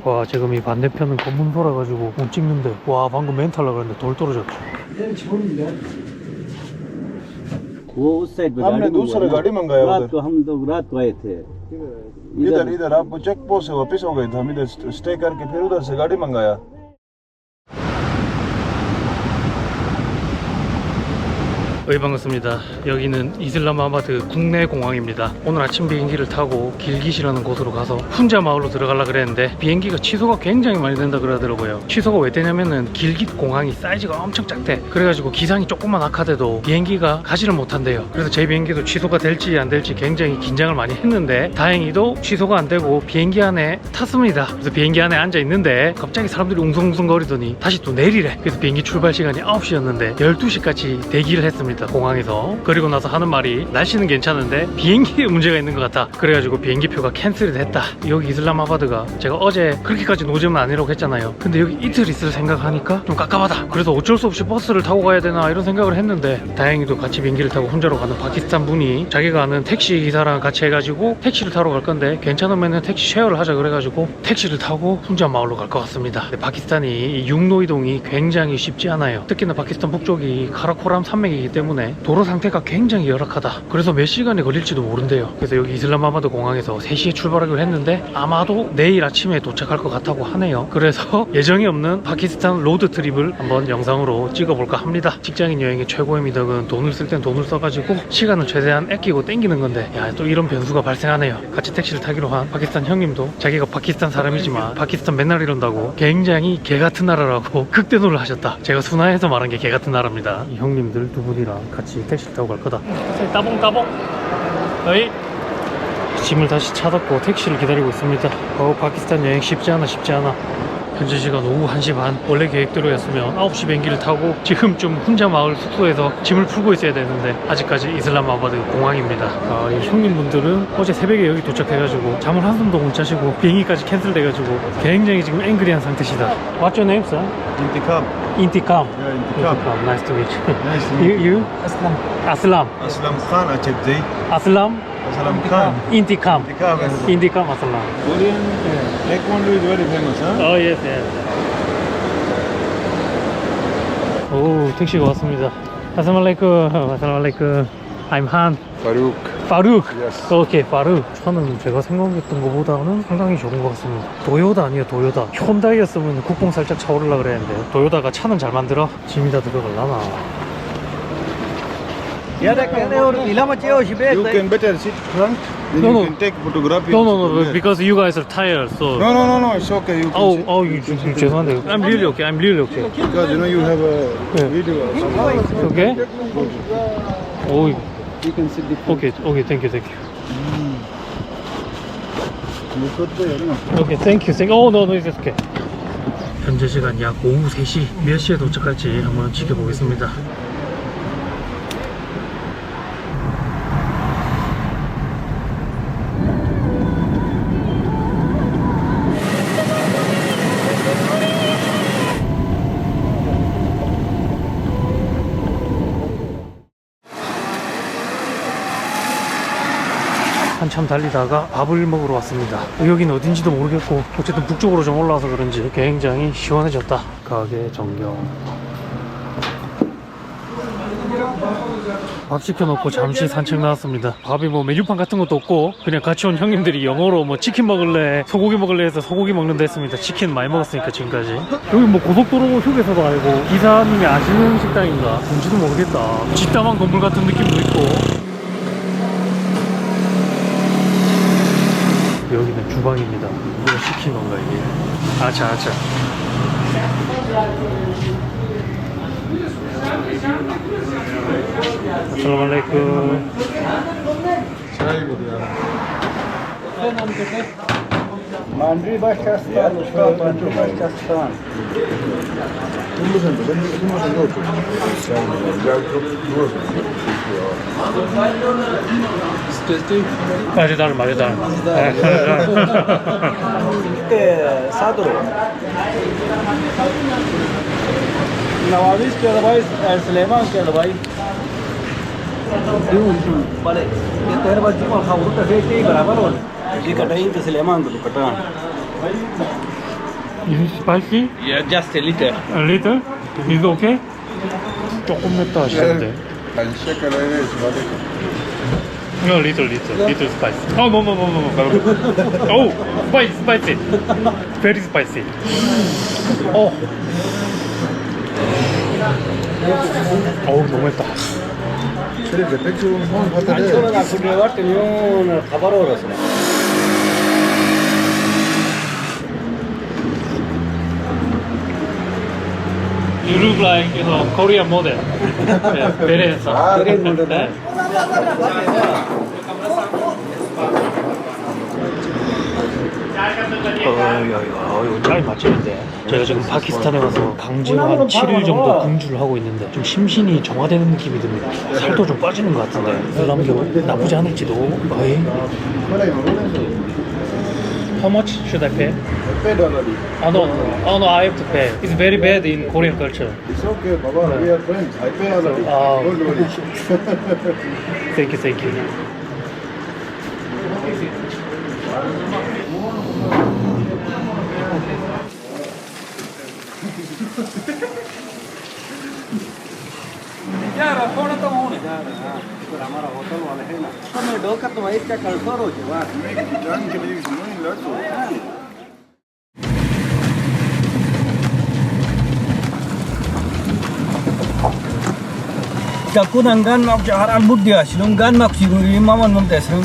와 지금 이 반대편은 검문 돌아가지고 못 찍는데 와 방금 멘탈라 그랬는데 돌 떨어졌죠. वो उस साइड पे हमने दूसरे गाड़ी मंगाया रात उधर को हम लोग रात को आए थे इधर इधर आप चेक पोस्ट से वापस हो गए थे हम इधर स्टे करके फिर उधर से गाड़ी मंगाया 반갑습니다. 여기는 이슬람아바드 국내 공항입니다. 오늘 아침 비행기를 타고 길깃이라는 곳으로 가서 훈자 마을로 들어가려고 그랬는데 비행기가 취소가 굉장히 많이 된다 그러더라고요. 취소가 왜 되냐면은 길깃 공항이 사이즈가 엄청 작대. 그래가지고 기상이 조금만 악화돼도 비행기가 가지를 못한대요. 그래서 제 비행기도 취소가 될지 안 될지 굉장히 긴장을 많이 했는데 다행히도 취소가 안 되고 비행기 안에 탔습니다. 그래서 비행기 안에 앉아 있는데 갑자기 사람들이 웅성웅성 거리더니 다시 또 내리래. 그래서 비행기 출발 시간이 9시였는데 12시까지 대기를 했습니다. 공항에서. 그리고 나서 하는 말이 날씨는 괜찮은데 비행기에 문제가 있는 것 같다. 그래가지고 비행기표가 캔슬이 됐다. 여기 이슬람아바드가 제가 어제 그렇게까지 노잼은 아니라고 했잖아요. 근데 여기 이틀 있을 생각하니까 좀 깝깝하다. 그래서 어쩔 수 없이 버스를 타고 가야 되나 이런 생각을 했는데 다행히도 같이 비행기를 타고 혼자로 가는 파키스탄 분이 자기가 아는 택시 기사랑 같이 해가지고 택시를 타러 갈 건데 괜찮으면 택시 쉐어를 하자 그래가지고 택시를 타고 훈자 마을로 갈 것 같습니다. 근데 파키스탄이 이 육로 이동이 굉장히 쉽지 않아요. 특히나 파키스탄 북쪽이 카라코람 산맥이기 때문에 도로 상태가 굉장히 열악하다. 그래서 몇 시간이 걸릴지도 모른대요. 그래서 여기 이슬람아바드 공항에서 3시에 출발하기로 했는데 아마도 내일 아침에 도착할 것 같다고 하네요. 그래서 예정이 없는 파키스탄 로드 트립을 한번 영상으로 찍어볼까 합니다. 직장인 여행의 최고의 미덕은 돈을 쓸 땐 돈을 써가지고 시간을 최대한 아끼고 땡기는 건데 야, 또 이런 변수가 발생하네요. 같이 택시를 타기로 한 파키스탄 형님도 자기가 파키스탄 사람이지만 파키스탄 맨날 이런다고 굉장히 개같은 나라라고 극대노를 하셨다. 제가 순화해서 말한 게 개같은 나라입니다. 이 형님들 두 분이랑 같이 택시를 타고 갈 거다. 따봉따봉. 어이. 짐을 다시 차닫고 택시를 기다리고 있습니다. 파키스탄 여행 쉽지 않아. 현재 시간 오후 1시 반. 원래 계획대로였으면 9시 비행기를 타고 지금쯤 훈자 마을 숙소에서 짐을 풀고 있어야 되는데 아직까지 이슬람아바드 공항입니다. 이 형님분들은 어제 새벽에 여기 도착해가지고 잠을 한숨도 못 자시고 비행기까지 캔슬돼가지고 굉장히 지금 앵그리한 상태시다. What's your name, sir? Inteqam Intikam. Yeah, Intikam. Nice to meet you. Nice to meet You? Aslam. Aslam खान अच्छे जी Aslam. असलम खान Intikam. इंतकाम Intikam Aslam. Korean taekwondo is very famous huh? Oh yes, yes. 오, 택시가 왔습니다. 아살말레이쿰. I'm Han. Farooq 파룩. Yes. 오케이, 파룩. 차는 제가 생각했던 것보다는 상당히 좋은 것 같습니다. 도요타 아니에요, 도요타. 현다이였으면 국뽕 살짝 차오르려 그랬는데 도요타가 차는 잘 만들어. 짐이 다 들어갈라나. you can better sit front then No, you no. can take photography No, because you guys are tired, so. no it's okay you can sit. 죄송한데. I'm really okay. because you know you have a Yeah. video also. Okay? 오, you can sit the 오케이, thank you. you 오케이, thank you. Oh, no, it's okay. 현재 시간 약 오후 3시. 몇 시에 도착할지 한번 지켜보겠습니다. 한참 달리다가 밥을 먹으러 왔습니다. 여기는 어딘지도 모르겠고 어쨌든 북쪽으로 좀 올라와서 그런지 굉장히 시원해졌다. 가게 전경. 밥 시켜놓고 잠시 산책 나왔습니다. 밥이 뭐 메뉴판 같은 것도 없고 그냥 같이 온 형님들이 영어로 뭐 치킨 먹을래 소고기 먹을래 해서 소고기 먹는다 했습니다. 치킨 많이 먹었으니까 지금까지. 여기 뭐 고속도로 휴게소도 아니고 기사님이 아시는 식당인가 뭔지도 모르겠다. 집다만 건물 같은 느낌도 있고. 여기는 주방입니다. 누가 시킨 건가 이게? 아차. 아살라말레이쿰. Mandri Başkastan, Mandri Başkastan. Macedown. Sadro. Nawavis ke भाई, Sulaiman ke भाई. Bale, ये तेरे बच्चे को खाओ तो फिर ठीक बराबर हो ये कटाई तो सलेमान तो कटान Is it spicy? Yeah, just a little. A little? Is it okay? 조금 맵다 하시는데. الشكل ايش No, little spicy. Oh, no. Oh, spicy. Very spicy. Oh. 너무 맵다. 그래 백수 뭐 받아야 안초는 안 그래 왔더니 가바로 얼었어. You look like, Korean model. Yeah, very handsome. Korean model. 네. 이거 짱이 맛집인데. 제가 지금 파키스탄에 와서 강제로 한 7일 정도 공주를 하고 있는데 좀 심신이 정화되는 느낌이 듭니다. 살도 좀 빠지는 것 같은데 이러면 나쁘지 않을지도. 어이. How much should I pay? Oh no, I have to pay. It's very bad in Korean culture. It's okay, Baba. We are friends. I pay already. Oh. Don't worry. Thank you. यार थोड़ा तो होने जा रहा है पर हमारा होटल वाले है ना तो मैं डोका तो वही क्या कर सो रोज वाह Can you leave me in Lotto? Jakunan gan mak jaharan budya silum gan mak siguri maman mam tesrum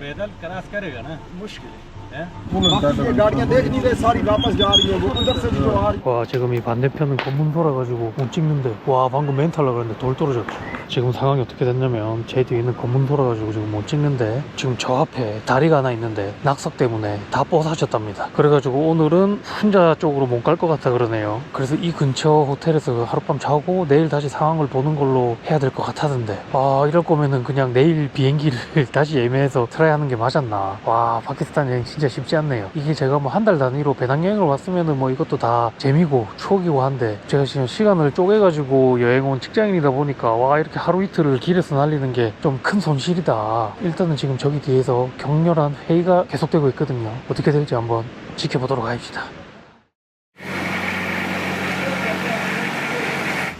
पैदल क्रॉस करेगा ना मुश्किल है गाड़ियां देख नहीं रहे सारी वापस जा रही है वो उधर से जो आ रही 와 지금 이 반대편은 검문 돌아가지고 못 찍는데 와 방금 멘트 하려고 했는데 돌 떨어졌죠. 지금 상황이 어떻게 됐냐면 제 뒤에 있는 검문 돌아가지고 지금 못 찍는데 지금 저 앞에 다리가 하나 있는데 낙석 때문에 다 뽀사졌답니다. 그래가지고 오늘은 훈자 쪽으로 못 갈 것 같아 그러네요. 그래서 이 근처 호텔에서 하룻밤 자고 내일 다시 상황을 보는 걸로 해야 될 것 같았는데 아 이럴 거면은 그냥 내일 비행기를 다시 예매해서 트라이 하는 게 맞았나. 와 파키스탄 여행 진짜 쉽지 않네요. 이게 제가 뭐 한 달 단위로 배낭여행을 왔으면은 뭐 이것도 다 재미고 추억이고 한데 제가 지금 시간을 쪼개가지고 여행 온 직장인이다 보니까 와 이렇게 하루 이틀을 길에서 날리는 게 좀 큰 손실이다. 일단은 지금 저기 뒤에서 격렬한 회의가 계속되고 있거든요. 어떻게 될지 한번 지켜보도록 합시다.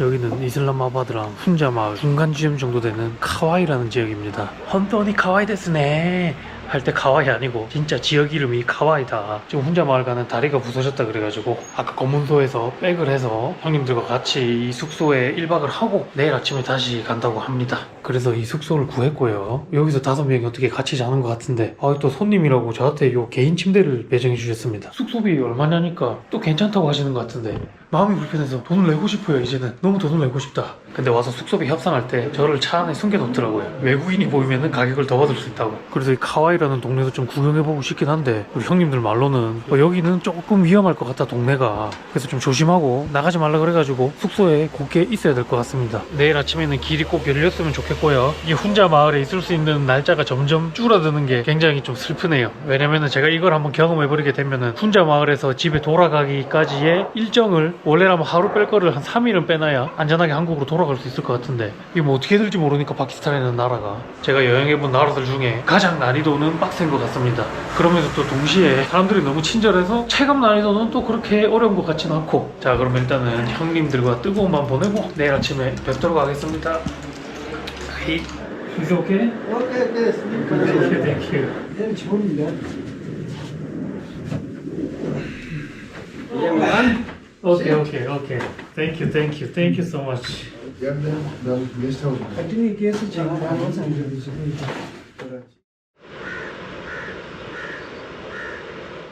여기는 이슬람마바드랑 훈자 마을 중간 지점 정도 되는 카와이라는 지역입니다. 헌돈이 카와이 데스네 할 때 카와이 아니고 진짜 지역 이름이 카와이다. 지금 훈자 마을 가는 다리가 부서졌다 그래가지고 아까 검문소에서 백을 해서 형님들과 같이 이 숙소에 1박을 하고 내일 아침에 다시 간다고 합니다. 그래서 이 숙소를 구했고요. 여기서 5명이 어떻게 같이 자는 것 같은데 또 손님이라고 저한테 요 개인 침대를 배정해 주셨습니다. 숙소비 얼마냐니까 또 괜찮다고 하시는 것 같은데 마음이 불편해서 돈을 내고 싶어요. 이제는 너무 돈을 내고 싶다. 근데 와서 숙소비 협상할 때 저를 차 안에 숨겨놓더라고요. 외국인이 보이면 가격을 더 받을 수 있다고. 그래서 이 카와이라는 동네도 좀 구경해보고 싶긴 한데 우리 형님들 말로는 여기는 조금 위험할 것 같다 동네가. 그래서 좀 조심하고 나가지 말라 그래가지고 숙소에 곱게 있어야 될 것 같습니다. 내일 아침에는 길이 꼭 열렸으면 좋겠고요. 이 훈자 마을에 있을 수 있는 날짜가 점점 줄어드는 게 굉장히 좀 슬프네요. 왜냐면은 제가 이걸 한번 경험해버리게 되면은 훈자 마을에서 집에 돌아가기까지의 일정을 원래라면 하루 뺄 거를 한 3일은 빼놔야 안전하게 한국으로 돌아갈 수 있을 것 같은데 이게 뭐 어떻게 될지 모르니까 파키스탄이라는 나라가 제가 여행해본 나라들 중에 가장 난이도는 빡센 것 같습니다. 그러면서 또 동시에 사람들이 너무 친절해서 체감 난이도는 또 그렇게 어려운 것 같지는 않고. 자 그럼 일단은 형님들과 뜨거운 밤 보내고 내일 아침에 뵙도록 하겠습니다. Is it okay? Okay, Thank you. Okay. Thank you so much. Guest house.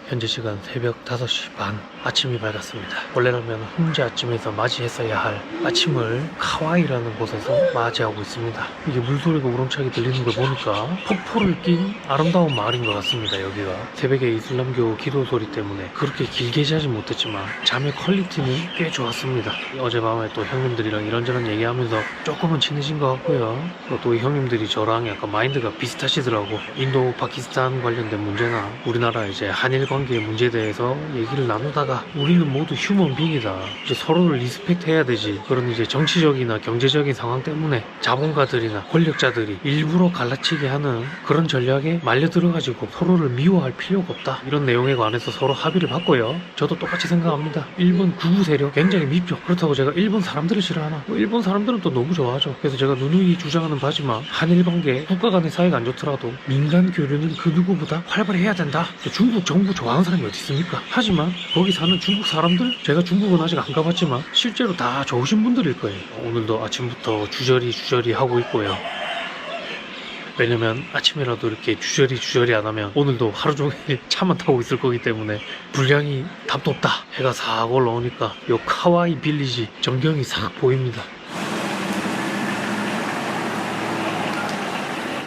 현재 시간 새벽 5시 반. 아침이 밝았습니다. 원래라면 훈제 아침에서 맞이했어야 할 아침을 카와이라는 곳에서 맞이하고 있습니다. 이게 물소리가 우렁차게 들리는 걸 보니까 폭포를 낀 아름다운 마을인 것 같습니다. 여기가 새벽에 이슬람교 기도 소리 때문에 그렇게 길게 자지 못했지만 잠의 퀄리티는 꽤 좋았습니다. 어젯밤에 또 형님들이랑 이런저런 얘기하면서 조금은 친해진 것 같고요. 또 이 형님들이 저랑 약간 마인드가 비슷하시더라고. 인도 파키스탄 관련된 문제나 우리나라 이제 한일 관계의 문제에 대해서 얘기를 나누다가 우리는 모두 휴먼 빙이다, 이제 서로를 리스펙트 해야 되지, 그런 이제 정치적이나 경제적인 상황 때문에 자본가들이나 권력자들이 일부러 갈라치게 하는 그런 전략에 말려들어가지고 서로를 미워할 필요가 없다, 이런 내용에 관해서 서로 합의를 봤고요. 저도 똑같이 생각합니다. 일본 극우 세력 굉장히 밉죠. 그렇다고 제가 일본 사람들을 싫어하나? 일본 사람들은 또 너무 좋아하죠. 그래서 제가 누누이 주장하는 바지만 한일 관계 국가 간의 사이가 안 좋더라도 민간 교류는 그 누구보다 활발해야 된다. 중국 정부 좋아하는 사람이 어디 있습니까? 하지만 거기 사는 중국 사람들, 제가 중국은 아직 안 가봤지만 실제로 다 좋으신 분들일 거예요. 오늘도 아침부터 주저리 하고 있고요. 왜냐면 아침이라도 이렇게 주저리 안 하면 오늘도 하루 종일 차만 타고 있을 거기 때문에 분량이 답도 없다. 해가 싹 올라오니까 요 카와이 빌리지 전경이 싹 보입니다.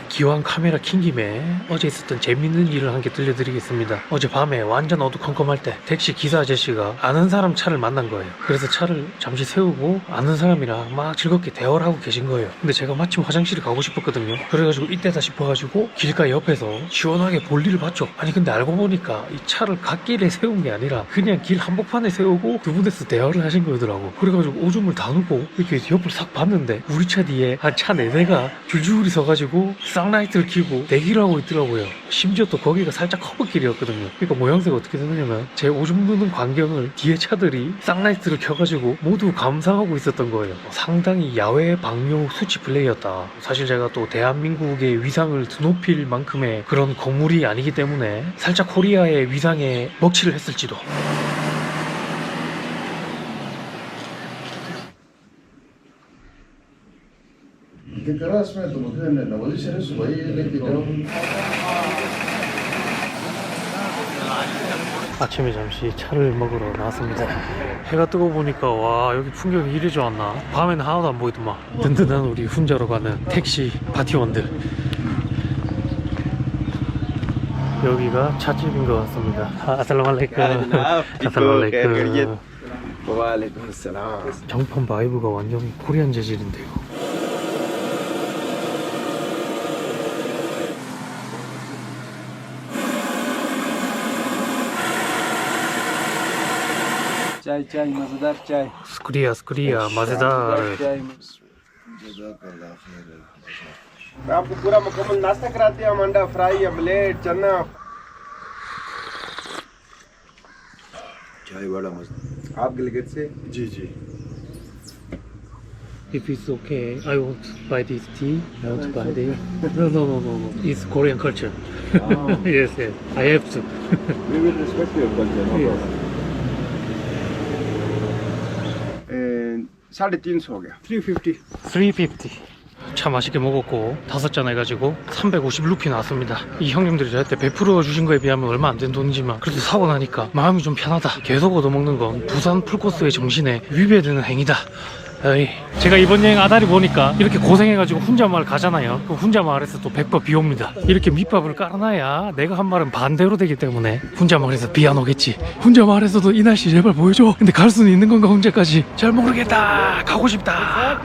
기왕 카메라 킨 김에 어제 있었던 재밌는 일을 한 개 들려드리겠습니다. 어제 밤에 완전 어두컴컴할 때 택시 기사 아저씨가 아는 사람 차를 만난 거예요. 그래서 차를 잠시 세우고 아는 사람이랑 막 즐겁게 대화를 하고 계신 거예요. 근데 제가 마침 화장실을 가고 싶었거든요. 그래가지고 이때다 싶어가지고 길가 옆에서 시원하게 볼일을 봤죠. 아니 근데 알고 보니까 이 차를 갓길에 세운 게 아니라 그냥 길 한복판에 세우고 두 분에서 대화를 하신 거더라고. 그래가지고 오줌을 다 누고 이렇게 옆을 싹 봤는데 우리 차 뒤에 한 차 4대가 줄줄이 서가지고 쌍라이트를 켜고 대기를 하고 있더라고요. 심지어 또 거기가 살짝 커브길이었거든요. 그러니까 모양새가 어떻게 되느냐면 제 오줌 누는 광경을 뒤에 차들이 쌍라이트를 켜가지고 모두 감상하고 있었던 거예요. 상당히 야외 방뇨 수치 플레이였다. 사실 제가 또 대한민국의 위상을 드높일 만큼의 그런 건물이 아니기 때문에 살짝 코리아의 위상에 먹칠을 했을지도. 아침에 잠시 차를 먹으러 나왔습니다. 해가 뜨고 보니까 와, 여기 풍경이 이래 좋았나? 밤에는 하나도 안 보이더만. 든든한 우리 훈자로 가는 택시 파티원들. 여기가 찻집인 것 같습니다. 아살라말레이쿰. 아살라말레이쿰. 정판 바이브가 완전 코리안 재질인데요. चाय मजेदार चाय स्क्रिया मजेदार। मैं आपको पूरा मुकम्मल नाश्ता कराते हैं, अंडा फ्राई, ऑमलेट, चना। चाय बड़ा मस्त। आप गिलगित से? जी जी। If it's okay, I want to buy this tea. I want to buy this. No. It's Korean culture. Yes. I have to. We will respect your culture, no Yes. problem. 350 हो गया 350 350. 차 맛있게 먹었고 5잔 해가지고 350 루피 나왔습니다. 이 형님들이 저한테 베풀어 주신 거에 비하면 얼마 안 된 돈이지만 그래도 사고 나니까 마음이 좀 편하다. 계속 얻어먹는 건 부산 풀코스의 정신에 위배되는 행위다. 에이, 제가 이번 여행 아다리 보니까 이렇게 고생해가지고 훈자마을 가잖아요. 그 훈자마을에서 또 100번 비 옵니다. 이렇게 밑밥을 깔아놔야 내가 한 말은 반대로 되기 때문에 훈자마을에서 비 안 오겠지. 훈자마을에서도 이 날씨 제발 보여줘. 근데 갈 수는 있는 건가 혼자까지 잘 모르겠다. 가고 싶다.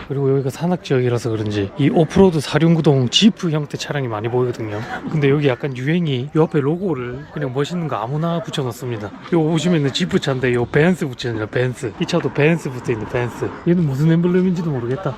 그리고 여기가 산악지역이라서 그런지 이 오프로드 사륜구동 지프 형태 차량이 많이 보이거든요. 근데 여기 약간 유행이 이 앞에 로고를 그냥 멋있는 거 아무나 붙여놨습니다. 이거 보시면은 지프 차인데 이 벤스 붙여있네요. 벤스. 이 차도 벤스 붙어있는 벤스. 얘는 무슨 엠블렘인지도 모르겠다.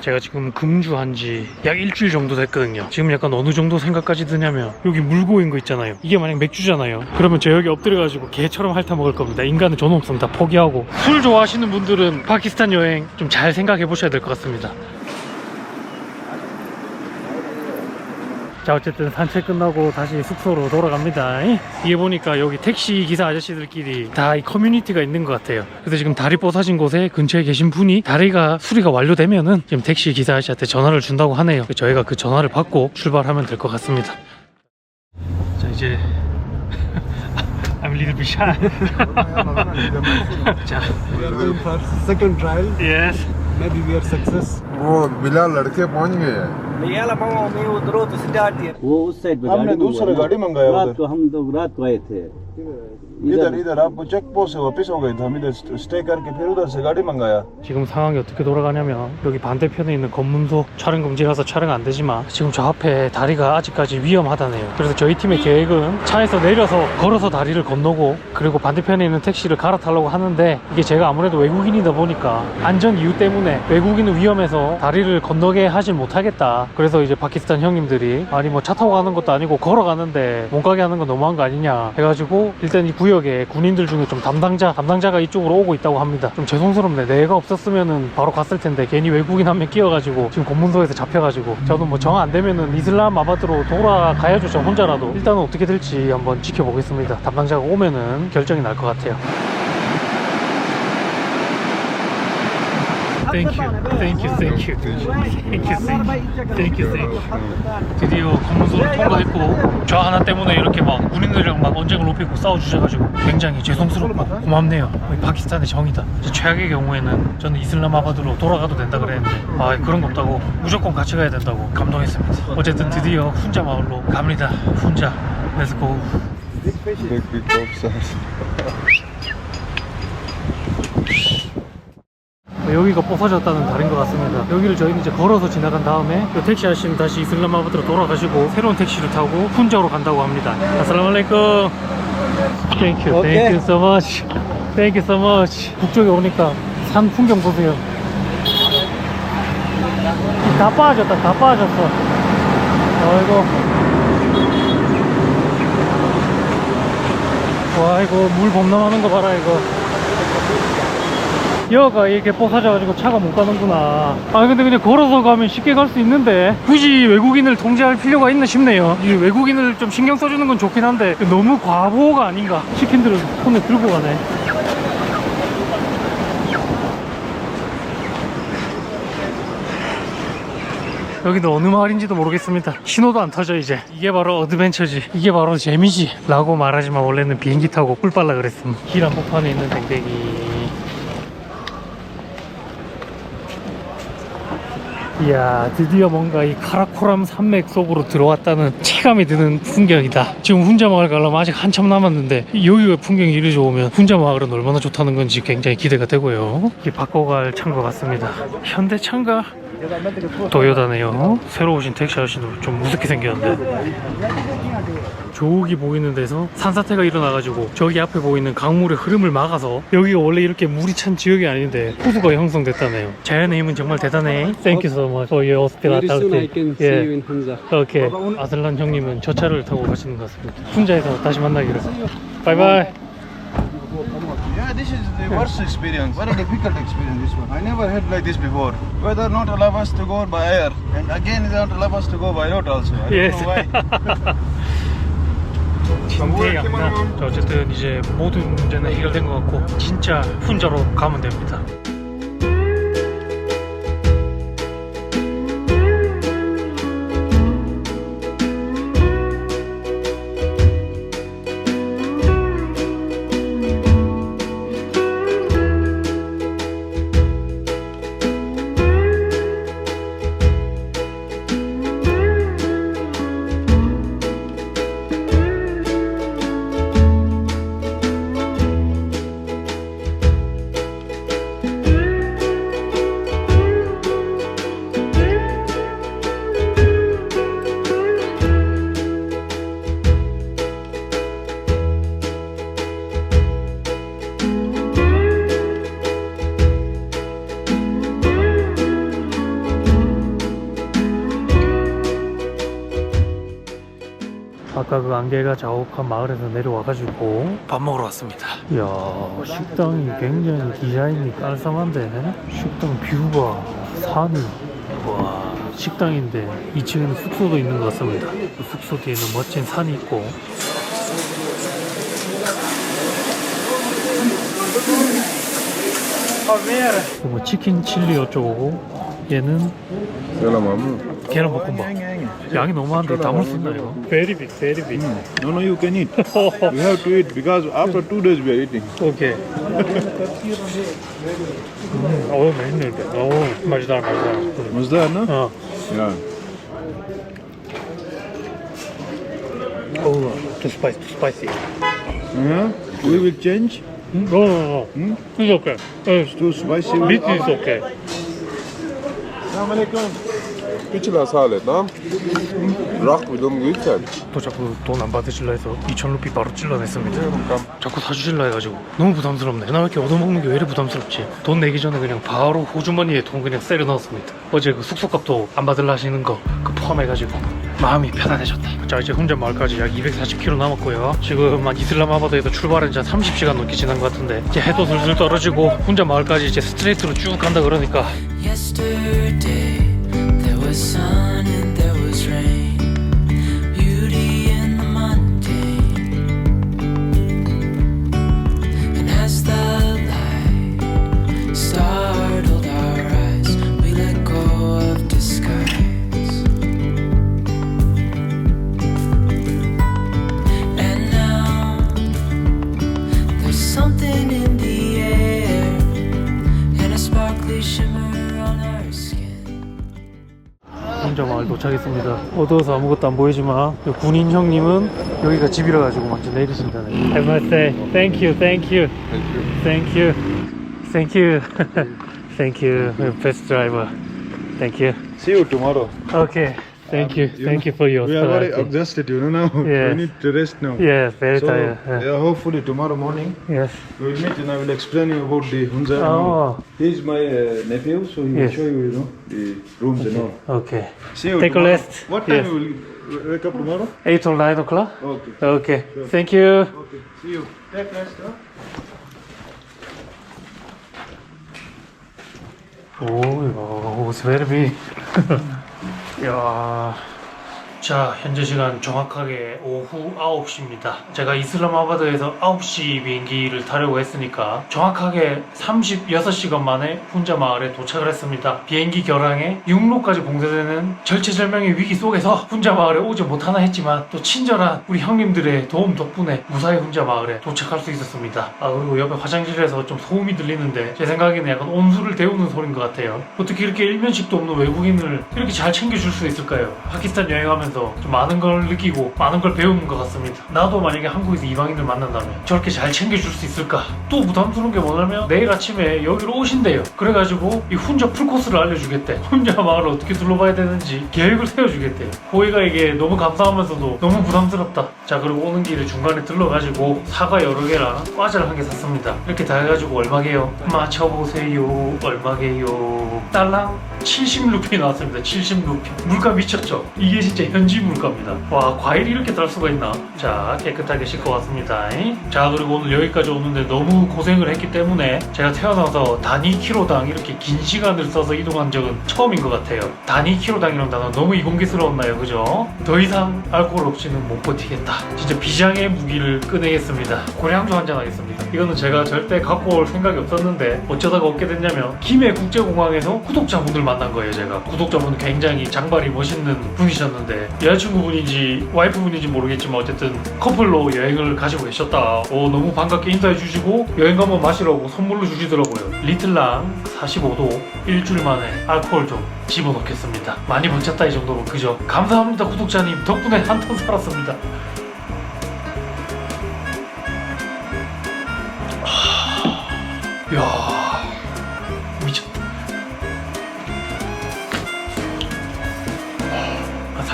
제가 지금 금주한 지 약 일주일 정도 됐거든요. 지금 약간 어느 정도 생각까지 드냐면 여기 물고인 거 있잖아요. 이게 만약 맥주잖아요. 그러면 저 여기 엎드려가지고 개처럼 핥아 먹을 겁니다. 인간은 저는 없습니다. 포기하고. 술 좋아하시는 분들은 파키스탄 여행 좀 잘 생각해 보셔야 될 것 같습니다. 자, 어쨌든 산책 끝나고 다시 숙소로 돌아갑니다. 이게 보니까 여기 택시 기사 아저씨들끼리 다 이 커뮤니티가 있는 것 같아요. 그래서 지금 다리 부서진 곳에 근처에 계신 분이 다리가 수리가 완료되면은 지금 택시 기사 아저씨한테 전화를 준다고 하네요. 저희가 그 전화를 받고 출발하면 될 것 같습니다. 자, 이제 I'm a little bit shy. 자, We are going for second trial. yes. Maybe we are success. वो बिलाल लड़के पहुंच गए हैं नहीं आला मामा मैं वो दरो तो स्टार्ट है वो उस साइड पे हमने दूसरा गाड़ी मंगाया रात उधर को हम लोग रात को आए थे इधर आप चेक पोस्ट से वापस हो गए थे हम इधर स्टे करके फिर उधर से गाड़ी मंगाया 지금 상황이 어떻게 돌아가냐면 여기 반대편에 있는 검문소 촬영 금지라서 촬영 안 되지만 지금 저 앞에 다리가 아직까지 위험하다네요. 그래서 저희 팀의 계획은 차에서 내려서 걸어서 다리를 건너고 그리고 반대편에 있는 택시를 갈아타려고 하는데 이게 제가 아무래도 외국인이다 보니까 안전 이유 때문에 외국인은 위험해서 다리를 건너게 하질 못하겠다. 그래서 이제 파키스탄 형님들이 아니 뭐 차 타고 가는 것도 아니고 걸어가는데 못 가게 하는 건 너무한 거 아니냐 해가지고 일단 이 구역에 군인들 중에 좀 담당자가 이쪽으로 오고 있다고 합니다. 좀 죄송스럽네. 내가 없었으면은 바로 갔을 텐데 괜히 외국인 한 명 끼어가지고 지금 검문소에서 잡혀가지고 저도 뭐 정 안 되면은 이슬람마바드로 돌아가야죠. 저 혼자라도. 일단은 어떻게 될지 한번 지켜보겠습니다. 담당자가 오면은 결정이 날 것 같아요. Thank you. 드디어 검문소를 통과했고 저 하나 때문에 이렇게 막 군인들이랑 막 언쟁을 높이고 싸워주셔가지고 굉장히 죄송스럽고 고맙네요. 파키스탄의 정이다. 최악의 경우에는 저는 이슬람마바드로 돌아가도 된다 그랬는데 아 그런 거 없다고 무조건 같이 가야 된다고 감동했습니다. 어쨌든 드디어 훈자 마을로 갑니다. 훈자. Let's go. big officers 여기가 부서졌다는 다른 것 같습니다. 여기를 저희는 이제 걸어서 지나간 다음에 이 택시 아저씨는 다시 이슬람마바드로 돌아가시고 새로운 택시를 타고 훈자로 간다고 합니다. 아살라말레이쿰. Thank you, thank you so much. Thank you so much. 북쪽에 오니까 산 풍경 보세요. 다 빠졌다, 다 빠졌어. 아이고. 와, 이거 물 범람하는 거 봐라, 이거. 여가 이렇게 부서져가지고 차가 못 가는구나. 아 근데 그냥 걸어서 가면 쉽게 갈 수 있는데 굳이 외국인을 통제할 필요가 있나 싶네요. 이 외국인을 좀 신경 써주는 건 좋긴 한데 너무 과보호가 아닌가. 치킨들을 손에 들고 가네. 여기도 어느 마을인지도 모르겠습니다. 신호도 안 터져 이제. 이게 바로 어드벤처지, 이게 바로 재미지 라고 말하지만 원래는 비행기 타고 꿀 빨라 그랬음. 길 한복판에 있는 댕댕이. 이야, 드디어 뭔가 이 카라코람 산맥 속으로 들어왔다는 체감이 드는 풍경이다. 지금 훈자 마을 가려면 아직 한참 남았는데 여기가 풍경이 이리 좋으면 훈자 마을은 얼마나 좋다는 건지 굉장히 기대가 되고요. 이게 바꿔갈 차인 것 같습니다. 현대차인가? 도요다네요. 새로 오신 택시 아저씨도 좀 무섭게 생겼는데 저기 보이는 데서 산사태가 일어나가지고 저기 앞에 보이는 강물의 흐름을 막아서 여기가 원래 이렇게 물이 찬 지역이 아닌데 호수가 형성됐다네요. 자연의 힘은 정말 대단해. Thank you so much for your hospitality. Yeah. Okay. 아슬란 형님은 저 차를 타고 가시는 것 같습니다. 훈자에서 다시 만나기로. 바이바이. Yeah, this is the worst experience, very difficult experience this one. I never had like this before. Whether not allow us to go by air, and again they don't allow us to go by road also. I Yes. don't know why. 진퇴양난. 자, 어쨌든 이제 모든 문제는 해결된 것 같고 진짜 훈자로 가면 됩니다. 아까 그 안개가 자욱한 마을에서 내려와가지고 밥 먹으러 왔습니다. 이야, 식당이 굉장히 디자인이 깔쌈한데 식당 뷰가 산이 와 식당인데 2층에는 숙소도 있는 것 같습니다. 그 숙소 뒤에는 멋진 산이 있고 뭐 치킨 칠리 어쩌고 얘는 계란볶음밥. 양이 너무 많은데 담을 수 있나 이거? Very big, very big. No, no, you can eat. You have to eat because after 2 days we are eating. 오케이. 맛있는데. 맛있다. Was that, no? 어. Yeah. Too spicy. We will change. No. It's okay. Too spicy. Meat is okay. पिछला साल है ना राख विदम गई थे 또 자꾸 돈 안 받으실라 해서 2,000루피 바로 찔러냈습니다. 자꾸 사주실라 해가지고 너무 부담스럽네. 나 왜 이렇게 얻어먹는 게 왜 이래 부담스럽지? 돈 내기 전에 그냥 바로 호주머니에 돈 그냥 세려 넣었습니다. 어제 그 숙소값도 안 받으려 하시는 거 그 포함해가지고 마음이 편안해졌다. 자 이제 혼자 마을까지 약 240km 남았고요. 지금 한 이슬람아바드에서 출발한 지 한 30시간 넘게 지난 것 같은데 이제 해도 슬슬 떨어지고 혼자 마을까지 이제 스트레이트로 쭉 간다 그러니까 Yesterday there was sun and there was rain, beauty in the mundane. And as the light startled our eyes, we let go of disguise. And now there's something in the air and a sparkly shimmer on our skin. 혼자 마을 도착했습니다. 어두워서 아무것도 안 보이지만 군인 형님은 여기가 집이라 가지고 먼저 내리신다네. I must say thank you. Thank you, best driver. Thank you. See you tomorrow. Okay, thank you for your We are very hospitality. exhausted, you know now. Yes. We need to rest now. Yes, very So, tired. yeah, hopefully tomorrow morning Yes. we will meet and I will explain you about the Hunza. Oh. He is my nephew, so he will Yes. show you, the rooms and all. Okay. See you Take a tomorrow. rest. What time Yes. you will wake up tomorrow? 8 or 9 o'clock? Okay. Okay. Thank you. Okay. See you. Take rest, huh? 오, it's very big. 야. 자, 현재 시간 정확하게 오후 9시입니다. 제가 이슬람아바드에서 9시 비행기를 타려고 했으니까 정확하게 36시간 만에 훈자 마을에 도착을 했습니다. 비행기 결항에 육로까지 봉쇄되는 절체절명의 위기 속에서 훈자 마을에 오지 못하나 했지만 또 친절한 우리 형님들의 도움 덕분에 무사히 훈자 마을에 도착할 수 있었습니다. 아, 그리고 옆에 화장실에서 좀 소음이 들리는데 제 생각에는 약간 온수를 데우는 소리인 것 같아요. 어떻게 이렇게 일면식도 없는 외국인을 이렇게 잘 챙겨줄 수 있을까요? 파키스탄 여행하면서 좀 많은 걸 느끼고 많은 걸 배우는 것 같습니다. 나도 만약에 한국에서 이방인을 만난다면 저렇게 잘 챙겨줄 수 있을까? 또 부담스러운 게 뭐냐면 내일 아침에 여기로 오신대요. 그래가지고 이 훈자 풀코스를 알려주겠대. 훈자 마을을 어떻게 둘러봐야 되는지 계획을 세워주겠대요. 호의가에게 너무 감사하면서도 너무 부담스럽다. 자, 그리고 오는 길에 중간에 들러가지고 사과 여러 개랑 과자를 한 개 샀습니다. 이렇게 다 해가지고 얼마게요? 맞춰보세요. 얼마게요? 딸랑 70루피 나왔습니다. 70루피. 물가 미쳤죠? 이게 진짜 현지 물가입니다. 와, 과일이 이렇게 달 수가 있나? 자, 깨끗하게 씻고 왔습니다. 자, 그리고 오늘 여기까지 오는데 너무 고생을 했기 때문에 제가 태어나서 단위 키로당 이렇게 긴 시간을 써서 이동한 적은 처음인 것 같아요. 단위 키로당이라는 단어 너무 이공계스러웠나요? 그죠? 더 이상 알코올 없이는 못 버티겠다. 진짜 비장의 무기를 꺼내겠습니다. 고량주 한잔 하겠습니다. 이거는 제가 절대 갖고 올 생각이 없었는데 어쩌다가 얻게 됐냐면 김해 국제공항에서 구독자분들 만난 거예요. 제가 구독자분 굉장히 장발이 멋있는 분이셨는데 여자친구분인지 와이프분인지 모르겠지만 어쨌든 커플로 여행을 가시고 계셨다. 너무 반갑게 인사해 주시고 여행 가면 마시라고 선물로 주시더라고요. 리틀랑 45도 일주일 만에 알코올 좀 집어넣겠습니다. 많이 버텼다 이 정도면. 그죠? 감사합니다 구독자님. 덕분에 한탄 살았습니다. 이야, 미쳤다.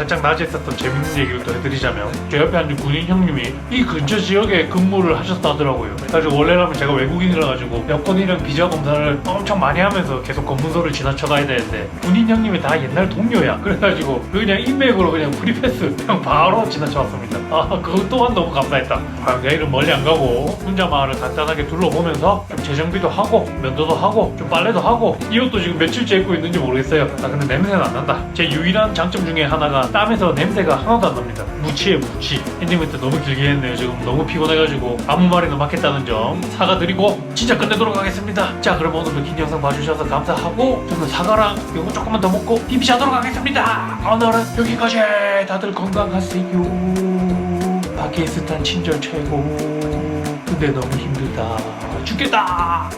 살짝 낮에 있었던 재밌는 얘기를 또 해드리자면 제 옆에 앉은 군인 형님이 이 근처 지역에 근무를 하셨다 하더라고요. 그래서 원래라면 제가 외국인이라 가지고 여권이랑 비자 검사를 엄청 많이 하면서 계속 검문소를 지나쳐 가야 되는데 군인 형님이 다 옛날 동료야. 그래가지고 그냥 인맥으로 그냥 프리패스 그냥 바로 지나쳐 왔습니다. 아 그거 또한 너무 감사했다. 아, 내일은 멀리 안 가고 훈자 마을을 간단하게 둘러보면서 좀 재정비도 하고 면도도 하고 좀 빨래도 하고 이 옷도 지금 며칠째 입고 있는지 모르겠어요. 아 근데 냄새는 안 난다. 제 유일한 장점 중에 하나가 땀에서 냄새가 하나도 안 납니다. 무치에 무치. 엔딩멘트 너무 길게 했네요. 지금 너무 피곤해가지고 아무 말이나 막했다는 점 사과드리고 진짜 끝내도록 하겠습니다. 자 그럼 오늘도 긴 영상 봐주셔서 감사하고 저는 사과랑 이거 조금만 더 먹고 비비자도록 하겠습니다. 오늘은 여기까지. 다들 건강하세요. 파키스탄 친절 최고. 근데 너무 힘들다. 죽겠다.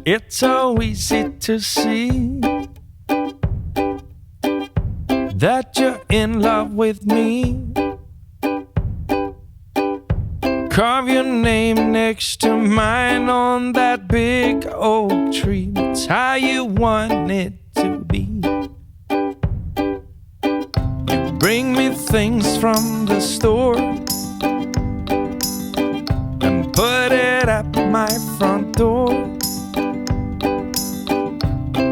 It's so easy to see that you're in love with me. Carve your name next to mine on that big oak tree. It's how you want it to be. You bring me things from the store and put it at my front door.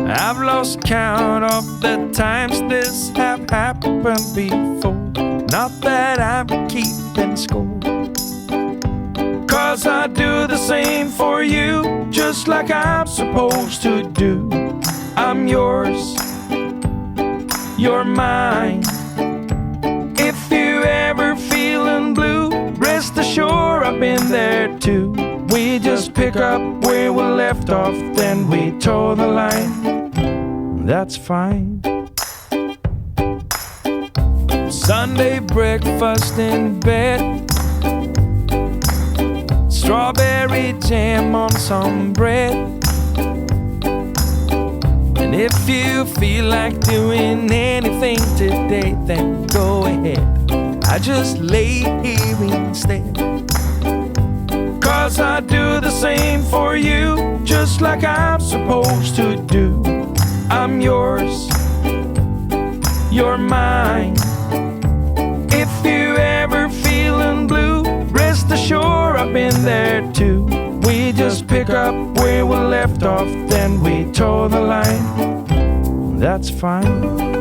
I've lost count of the times this have happened before. Not that I'm keeping score, 'cause I do the same for you, just like I'm supposed to do. I'm yours, you're mine. If you ever feeling blue, rest assured I've been there too. We just pick up where we left off, then we toe the line. That's fine. Sunday breakfast in bed, strawberry jam on some bread. And if you feel like doing anything today, then go ahead. I just lay here instead, 'cause I do the same for you, just like I'm supposed to do. I'm yours, you're mine. If you ever feeling blue, rest assured I've been there too. We just pick up where we left off, then we toe the line. That's fine.